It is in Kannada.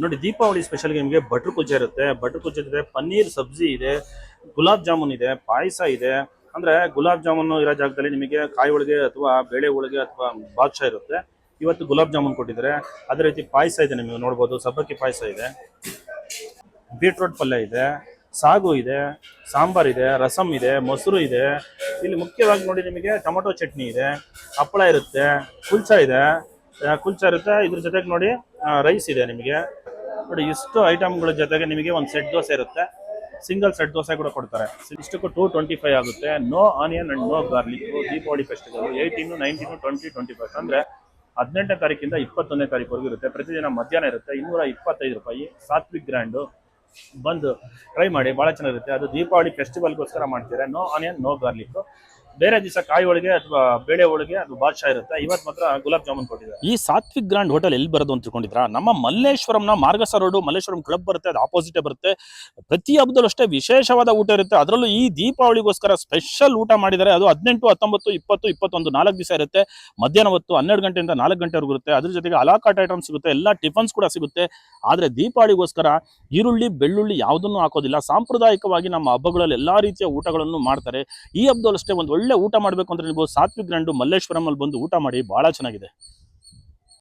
ನೋಡಿ ದೀಪಾವಳಿ ಸ್ಪೆಷಲ್ಗೆ ನಿಮಗೆ ಬಟರ್ ಕುಲ್ಚಾ ಇರುತ್ತೆ. ಬಟರ್ ಕುಲ್ಚಾ ಇದೆ, ಪನ್ನೀರ್ ಸಬ್ಜಿ ಇದೆ, ಗುಲಾಬ್ ಜಾಮೂನ್ ಇದೆ, ಪಾಯಸ ಇದೆ. ಅಂದ್ರೆ ಗುಲಾಬ್ ಜಾಮೂನ್ ಇರೋ ಜಾಗದಲ್ಲಿ ನಿಮಗೆ ಕಾಯಿ ಹೋಳಿಗೆ ಅಥವಾ ಬೇಳೆ ಹೋಳಿಗೆ ಅಥವಾ ಬಾದ್ಶಾ ಇರುತ್ತೆ. ಇವತ್ತು ಗುಲಾಬ್ ಜಾಮೂನ್ ಕೊಟ್ಟಿದ್ದಾರೆ. ಅದೇ ರೀತಿ ಪಾಯಸ ಇದೆ, ನಿಮಗೆ ನೋಡ್ಬೋದು ಸಬ್ಬಕ್ಕಿ ಪಾಯಸ ಇದೆ, ಬೀಟ್ರೋಟ್ ಪಲ್ಯ ಇದೆ, ಸಾಗು ಇದೆ, ಸಾಂಬಾರ್ ಇದೆ, ರಸಮ್ ಇದೆ, ಮೊಸರು ಇದೆ. ಇಲ್ಲಿ ಮುಖ್ಯವಾಗಿ ನೋಡಿ ನಿಮಗೆ ಟೊಮೊಟೊ ಚಟ್ನಿ ಇದೆ, ಹಪ್ಪಳ ಇರುತ್ತೆ, ಕುಲ್ಚಾ ಇದೆ, ಕುಲ್ಚಾ ಇರುತ್ತೆ. ಇದ್ರ ಜೊತೆಗೆ ನೋಡಿ ರೈಸ್ ಇದೆ. ನಿಮಗೆ ನೋಡಿ ಇಷ್ಟು ಐಟಮ್ಗಳ ಜೊತೆಗೆ ನಿಮಗೆ ಒಂದು ಸೆಟ್ ದೋಸೆ ಇರುತ್ತೆ, ಸಿಂಗಲ್ ಸೆಟ್ ದೋಸೆ ಕೂಡ ಕೊಡ್ತಾರೆ. ಇಷ್ಟಕ್ಕೂ 225 ಆಗುತ್ತೆ. No onion and no garlic. Deepavali festival 18, 19, 20, 21 ಅಂದ್ರೆ 18ನೇ ತಾರೀಕಿಂದ 21ನೇ ತಾರೀಕುವರೆಗೂ ಇರುತ್ತೆ. ಪ್ರತಿದಿನ ಮಧ್ಯಾಹ್ನ ಇರುತ್ತೆ. 225 ರೂಪಾಯಿ. ಸಾತ್ವಿಕ್ ಗ್ರ್ಯಾಂಡು, ಬಂದು ಟ್ರೈ ಮಾಡಿ, ಭಾಳ ಚೆನ್ನಾಗಿರುತ್ತೆ. ಅದು ದೀಪಾವಳಿ ಫೆಸ್ಟಿವಲ್ಗೋಸ್ಕರ ಮಾಡ್ತಾರೆ. No onion no garlic. ಬೇರೆ ದಿವಸ ಕಾಯಿ ಹೋಳಿಗೆ ಅಥವಾ ಬೇಳೆ ಹೋಳಿಗೆ ಅಥವಾ ಬಾದ್ಶಾ ಇರುತ್ತೆ. ಇವತ್ತು ಮಾತ್ರ ಗುಲಾಬ್ ಜಾಮೂನ್ ಕೊಟ್ಟಿದ್ದಾರೆ. ಈ ಸಾತ್ವಿಕ್ ಗ್ರ್ಯಾಂಡ್ ಹೋಟೆಲ್ ಎಲ್ಲಿ ಬರೋದು ಅಂತ ತಿಳ್ಕೊಂಡಿದ್ರಾ? ನಮ್ಮ ಮಲ್ಲೇಶ್ವರಂನ ಮಾರ್ಗಸ ರೋಡ್ ಮಲ್ಲೇಶ್ವರಂ ಕ್ಲಬ್ ಬರುತ್ತೆ, ಅದು ಆಪೋಸಿಟೇ ಬರುತ್ತೆ. ಪ್ರತಿ ಹಬ್ಬದಲ್ಲೂ ಅಷ್ಟೇ ವಿಶೇಷವಾದ ಊಟ ಇರುತ್ತೆ. ಅದರಲ್ಲೂ ಈ ದೀಪಾವಳಿಗೋಸ್ಕರ ಸ್ಪೆಷಲ್ ಊಟ ಮಾಡಿದ್ದಾರೆ. ಅದು 18, 19, 20, 21 4 ದಿವಸ ಇರುತ್ತೆ. ಮಧ್ಯಾಹ್ನ ಹೊತ್ತು 12 ಗಂಟೆಯಿಂದ 4 ಗಂಟೆವರೆಗೂ ಇರುತ್ತೆ. ಅದ್ರ ಜೊತೆಗೆ ಅಲಾಕಾಟ್ ಐಟಮ್ ಸಿಗುತ್ತೆ, ಎಲ್ಲ ಟಿಫನ್ಸ್ ಕೂಡ ಸಿಗುತ್ತೆ. ಆದರೆ ದೀಪಾವಳಿಗೋಸ್ಕರ ಈರುಳ್ಳಿ ಬೆಳ್ಳುಳ್ಳಿ ಯಾವುದನ್ನು ಹಾಕೋದಿಲ್ಲ. ಸಾಂಪ್ರದಾಯಿಕವಾಗಿ ನಮ್ಮ ಹಬ್ಬಗಳಲ್ಲಿ ಎಲ್ಲಾ ರೀತಿಯ ಊಟಗಳನ್ನು ಮಾಡ್ತಾರೆ. ಈ ಹಬ್ಬದಲ್ಲೂ ಅಷ್ಟೇ ಒಂದು ಒಳ್ಳೆ ಊಟ ಮಾಡಬೇಕು ಅಂದ್ರೆ ನೀವು ಸಾತ್ವಿಕ್ ಗ್ರ್ಯಾಂಡ್ ಮಲ್ಲೇಶ್ವರಂ ಅಲ್ಲಿ ಬಂದು ಊಟ ಮಾಡಿ, ಬಹಳ ಚೆನ್ನಾಗಿದೆ.